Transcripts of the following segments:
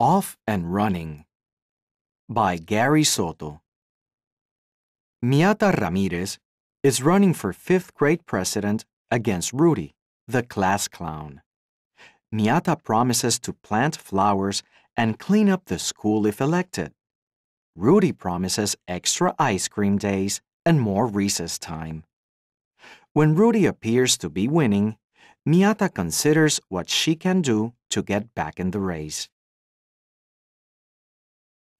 Off and Running by Gary Soto. Miata Ramirez is running for 5th grade president against Rudy, the class clown. Miata promises to plant flowers and clean up the school if elected. Rudy promises extra ice cream days and more recess time. When Rudy appears to be winning, Miata considers what she can do to get back in the race.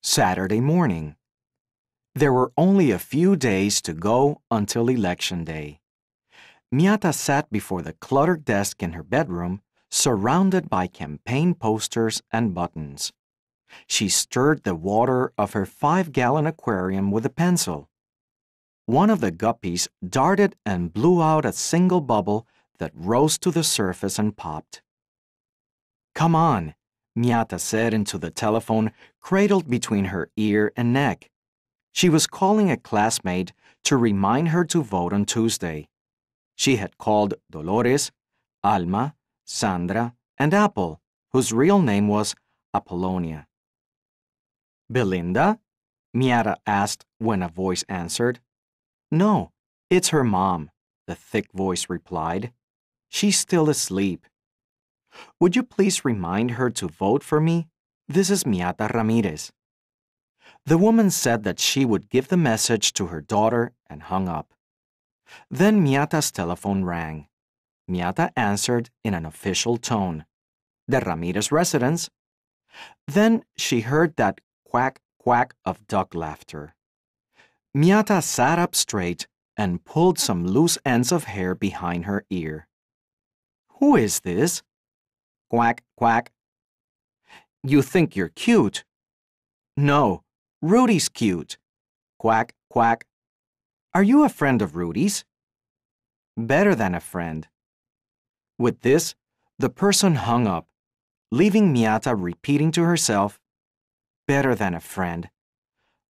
Saturday morning. There were only a few days to go until Election Day. Miata sat before the cluttered desk in her bedroom, surrounded by campaign posters and buttons. She stirred the water of her 5-gallon aquarium with a pencil. One of the guppies darted and blew out a single bubble that rose to the surface and popped. "Come on," Miata said into the telephone cradled between her ear and neck. She was calling a classmate to remind her to vote on Tuesday. She had called Dolores, Alma, Sandra, and Apple, whose real name was Apollonia. "Belinda?" Miata asked when a voice answered. "No, it's her mom," the thick voice replied. "She's still asleep." "Would you please remind her to vote for me? This is Miata Ramirez." The woman said that she would give the message to her daughter and hung up. Then Miata's telephone rang. Miata answered in an official tone. "The Ramirez residence." Then she heard that quack, quack of duck laughter. Miata sat up straight and pulled some loose ends of hair behind her ear. "Who is this?" "Quack, quack." "You think you're cute." "No, Rudy's cute." "Quack, quack." "Are you a friend of Rudy's?" "Better than a friend." With this, the person hung up, leaving Miata repeating to herself, "Better than a friend.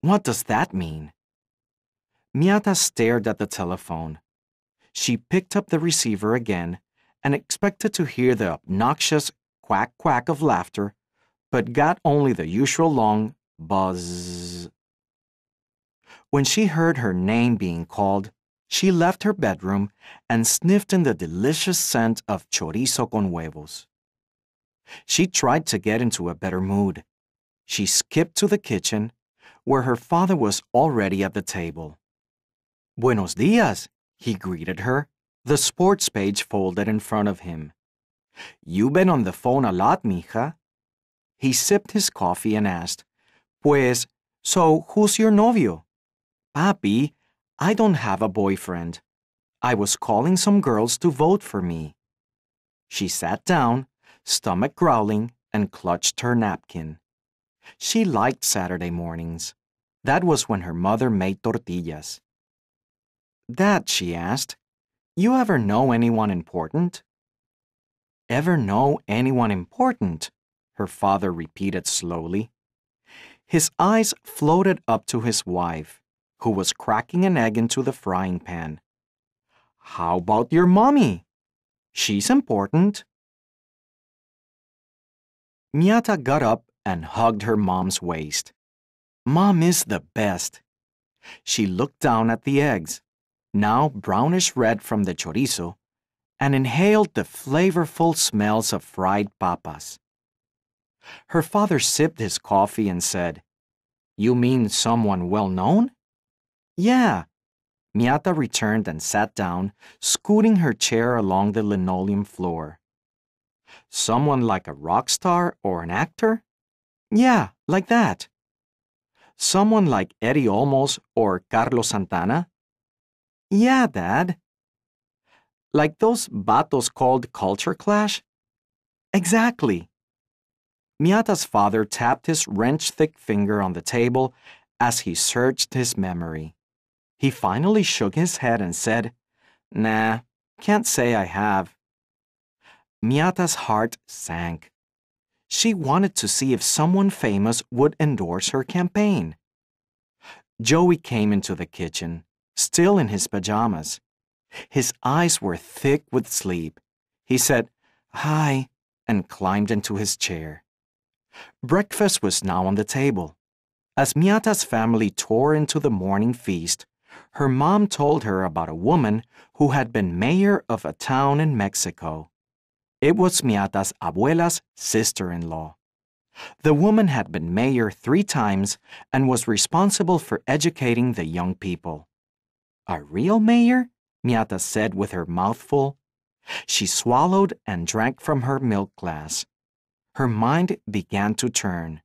What does that mean?" Miata stared at the telephone. She picked up the receiver again and expected to hear the obnoxious quack quack of laughter, but got only the usual long buzz. When she heard her name being called, she left her bedroom and sniffed in the delicious scent of chorizo con huevos. She tried to get into a better mood. She skipped to the kitchen, where her father was already at the table. "Buenos días," he greeted her, the sports page folded in front of him. "You've been on the phone a lot, mija." He sipped his coffee and asked, "Pues, so who's your novio?" "Papi, I don't have a boyfriend. I was calling some girls to vote for me." She sat down, stomach growling, and clutched her napkin. She liked Saturday mornings. That was when her mother made tortillas. "Dad," she asked, "you ever know anyone important?" "Ever know anyone important?" her father repeated slowly. His eyes floated up to his wife, who was cracking an egg into the frying pan. "How about your mommy? She's important." Miata got up and hugged her mom's waist. "Mom is the best." She looked down at the eggs, now brownish red from the chorizo, and inhaled the flavorful smells of fried papas. Her father sipped his coffee and said, "You mean someone well-known?" "Yeah." Miata returned and sat down, scooting her chair along the linoleum floor. "Someone like a rock star or an actor?" "Yeah, like that." "Someone like Eddie Olmos or Carlos Santana?" "Yeah, Dad." "Like those vatos called Culture Clash?" "Exactly." Miata's father tapped his wrench-thick finger on the table as he searched his memory. He finally shook his head and said, "Nah, can't say I have." Miata's heart sank. She wanted to see if someone famous would endorse her campaign. Joey came into the kitchen, still in his pajamas. His eyes were thick with sleep. He said, "Hi," and climbed into his chair. Breakfast was now on the table. As Miata's family tore into the morning feast, her mom told her about a woman who had been mayor of a town in Mexico. It was Miata's abuela's sister-in-law. The woman had been mayor 3 times and was responsible for educating the young people. A real mayor? Miata said with her mouth full. She swallowed and drank from her milk glass. Her mind began to turn.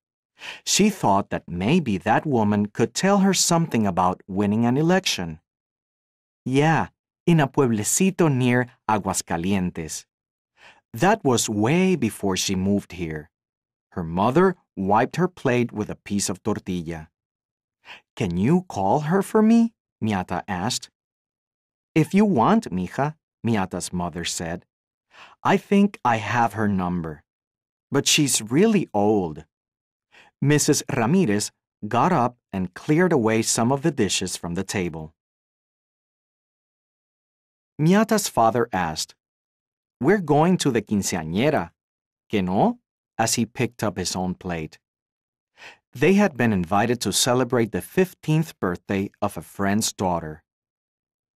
She thought that maybe that woman could tell her something about winning an election. Yeah, in a pueblecito near Aguascalientes. That was way before she moved here. Her mother wiped her plate with a piece of tortilla. Can you call her for me? Miata asked. If you want, mija, Miata's mother said. I think I have her number. But she's really old. Mrs. Ramirez got up and cleared away some of the dishes from the table. Miata's father asked, We're going to the quinceañera, ¿que no? As he picked up his own plate. They had been invited to celebrate the 15th birthday of a friend's daughter.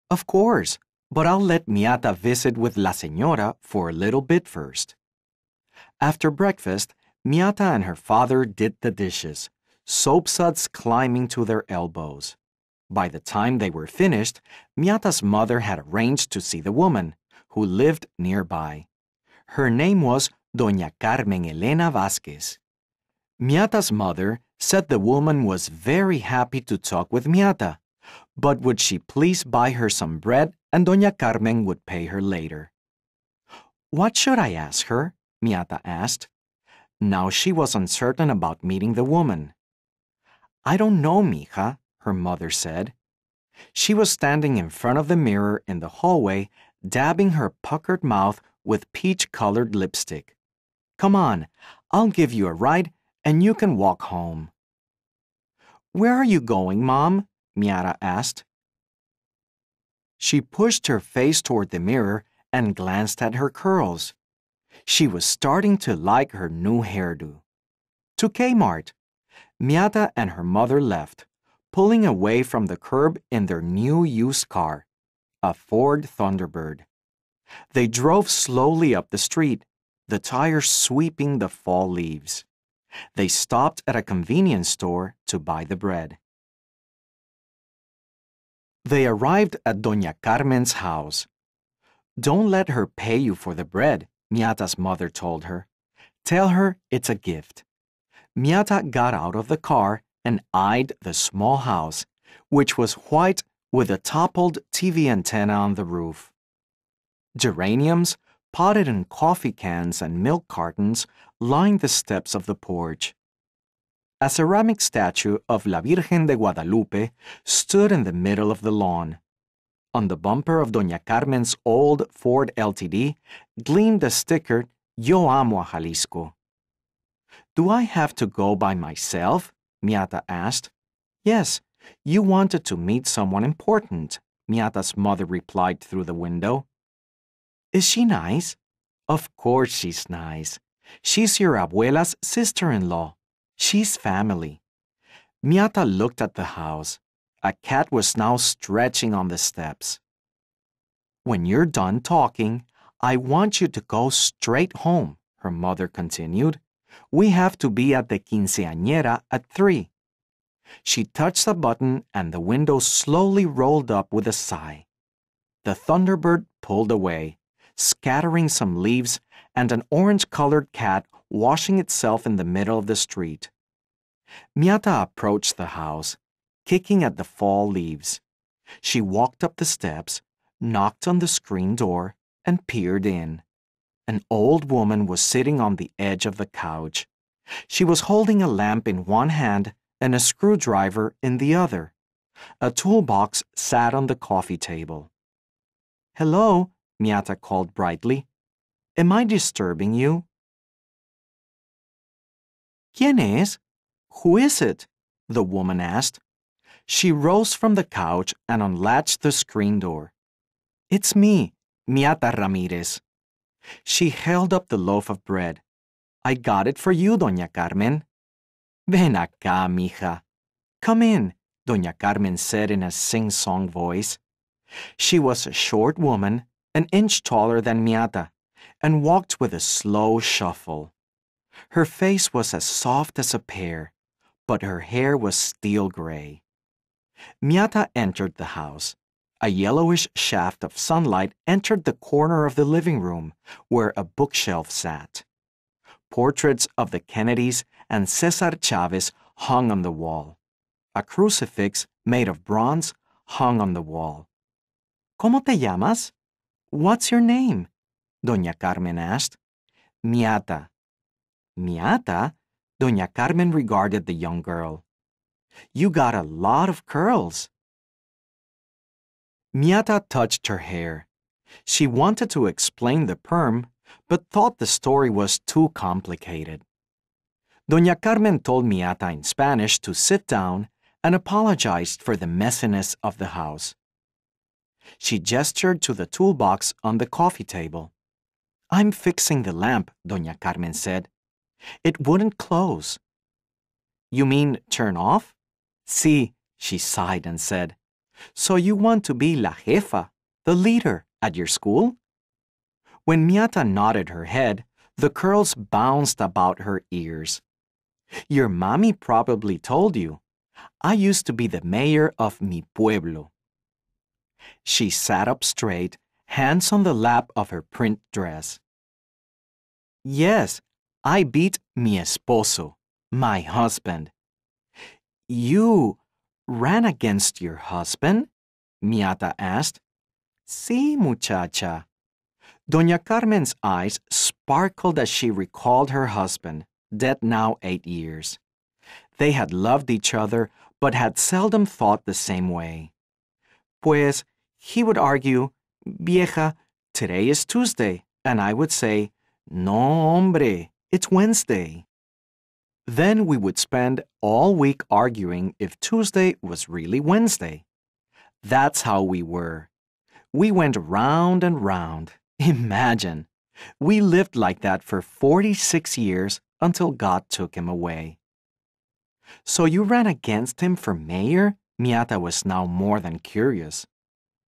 Of course, but I'll let Miata visit with La Señora for a little bit first. After breakfast, Miata and her father did the dishes, soapsuds climbing to their elbows. By the time they were finished, Miata's mother had arranged to see the woman, who lived nearby. Her name was Doña Carmen Elena Vázquez. Miata's mother said the woman was very happy to talk with Miata, but would she please buy her some bread and Doña Carmen would pay her later. What should I ask her? Miata asked. Now she was uncertain about meeting the woman. I don't know, mija, her mother said. She was standing in front of the mirror in the hallway, dabbing her puckered mouth with peach-colored lipstick. Come on, I'll give you a ride and you can walk home. Where are you going, Mom? Miata asked. She pushed her face toward the mirror and glanced at her curls. She was starting to like her new hairdo. To Kmart. Miata and her mother left, pulling away from the curb in their new used car, a Ford Thunderbird. They drove slowly up the street, the tires sweeping the fall leaves. They stopped at a convenience store to buy the bread. They arrived at Doña Carmen's house. Don't let her pay you for the bread, Miata's mother told her. Tell her it's a gift. Miata got out of the car and eyed the small house, which was white with a toppled TV antenna on the roof. Geraniums, potted in coffee cans and milk cartons, lined the steps of the porch. A ceramic statue of La Virgen de Guadalupe stood in the middle of the lawn. On the bumper of Doña Carmen's old Ford LTD gleamed the sticker, Yo amo a Jalisco. Do I have to go by myself? Miata asked. Yes, you wanted to meet someone important, Miata's mother replied through the window. Is she nice? Of course she's nice. She's your abuela's sister-in-law. She's family. Miata looked at the house. A cat was now stretching on the steps. When you're done talking, I want you to go straight home, her mother continued. We have to be at the quinceañera at 3. She touched a button and the window slowly rolled up with a sigh. The Thunderbird pulled away, scattering some leaves and an orange-colored cat washing itself in the middle of the street. Miata approached the house, kicking at the fall leaves. She walked up the steps, knocked on the screen door, and peered in. An old woman was sitting on the edge of the couch. She was holding a lamp in one hand and a screwdriver in the other. A toolbox sat on the coffee table. Hello, Miata called brightly. Am I disturbing you? ¿Quién es? Who is it? The woman asked. She rose from the couch and unlatched the screen door. It's me, Miata Ramirez. She held up the loaf of bread. I got it for you, Doña Carmen. Ven acá, mija. Come in, Doña Carmen said in a sing-song voice. She was a short woman, an inch taller than Miata, and walked with a slow shuffle. Her face was as soft as a pear, but her hair was steel gray. Miata entered the house. A yellowish shaft of sunlight entered the corner of the living room, where a bookshelf sat. Portraits of the Kennedys and Cesar Chavez hung on the wall. A crucifix made of bronze hung on the wall. ¿Cómo te llamas? What's your name? Doña Carmen asked. Miata. Miata? Doña Carmen regarded the young girl. You got a lot of curls. Miata touched her hair. She wanted to explain the perm, but thought the story was too complicated. Doña Carmen told Miata in Spanish to sit down and apologized for the messiness of the house. She gestured to the toolbox on the coffee table. I'm fixing the lamp, Doña Carmen said. It wouldn't close. You mean turn off? Sí, she sighed and said. So you want to be la jefa, the leader, at your school? When Miata nodded her head, the curls bounced about her ears. Your mommy probably told you. I used to be the mayor of mi pueblo. She sat up straight, hands on the lap of her print dress. Yes, I beat mi esposo, my husband. You ran against your husband? Miata asked. Sí, muchacha. Doña Carmen's eyes sparkled as she recalled her husband, dead now 8 years. They had loved each other, but had seldom thought the same way. Pues, he would argue, Vieja, today is Tuesday, and I would say, No, hombre, it's Wednesday. Then we would spend all week arguing if Tuesday was really Wednesday. That's how we were. We went round and round. Imagine. We lived like that for 46 years until God took him away. So you ran against him for mayor? Miata was now more than curious.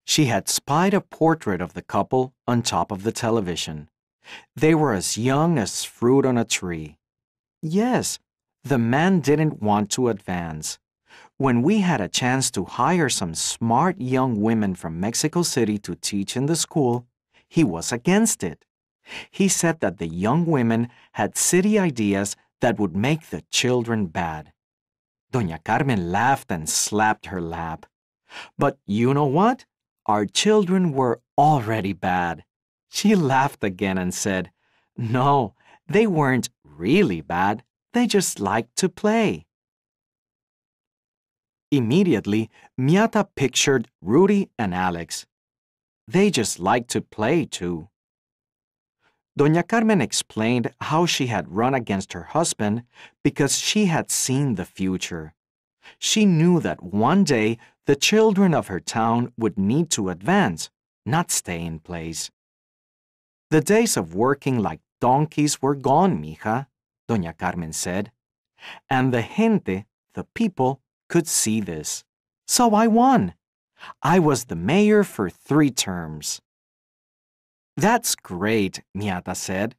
She had spied a portrait of the couple on top of the television. They were as young as fruit on a tree. Yes, the man didn't want to advance. When we had a chance to hire some smart young women from Mexico City to teach in the school, he was against it. He said that the young women had city ideas that would make the children bad. Doña Carmen laughed and slapped her lap. But you know what? Our children were already bad. She laughed again and said, No, they weren't really bad. They just liked to play. Immediately, Miata pictured Rudy and Alex. They just liked to play, too. Doña Carmen explained how she had run against her husband because she had seen the future. She knew that one day the children of her town would need to advance, not stay in place. The days of working like donkeys were gone, mija, Doña Carmen said. And the gente, the people, could see this. So I won. I was the mayor for 3 terms. That's great, Miata said.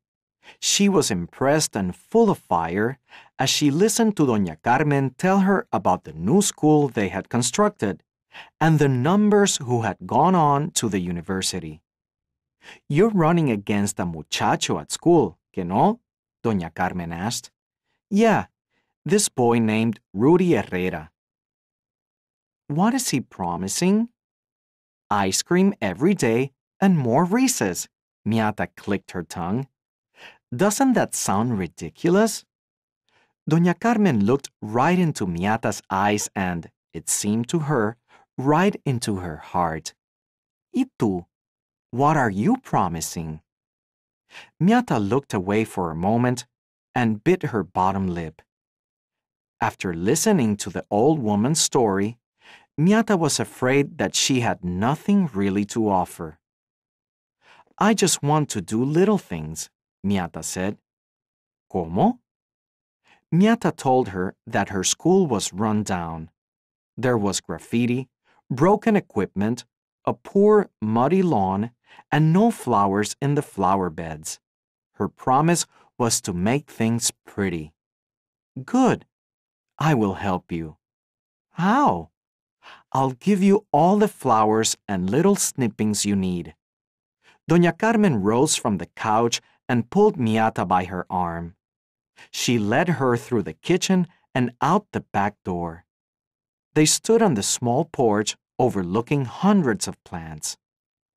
She was impressed and full of fire as she listened to Doña Carmen tell her about the new school they had constructed and the numbers who had gone on to the university. You're running against a muchacho at school, que no? Doña Carmen asked. Yeah, this boy named Rudy Herrera. What is he promising? Ice cream every day and more recess, Miata clicked her tongue. Doesn't that sound ridiculous? Doña Carmen looked right into Miata's eyes and, it seemed to her, right into her heart. ¿Y tú? What are you promising? Miata looked away for a moment and bit her bottom lip. After listening to the old woman's story, Miata was afraid that she had nothing really to offer. I just want to do little things, Miata said. ¿Cómo? Miata told her that her school was run down. There was graffiti, broken equipment, a poor, muddy lawn, and no flowers in the flower beds. Her promise was to make things pretty. Good. I will help you. How? I'll give you all the flowers and little snippings you need. Doña Carmen rose from the couch and pulled Miata by her arm. She led her through the kitchen and out the back door. They stood on the small porch overlooking hundreds of plants.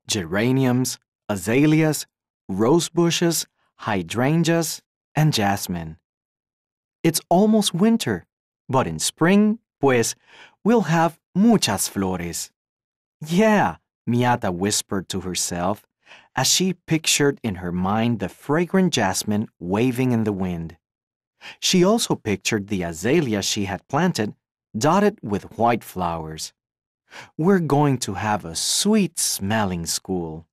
Geraniums, azaleas, rose bushes, hydrangeas, and jasmine. It's almost winter, but in spring, pues, we'll have muchas flores. Yeah, Miata whispered to herself as she pictured in her mind the fragrant jasmine waving in the wind. She also pictured the azalea she had planted, dotted with white flowers. We're going to have a sweet-smelling school.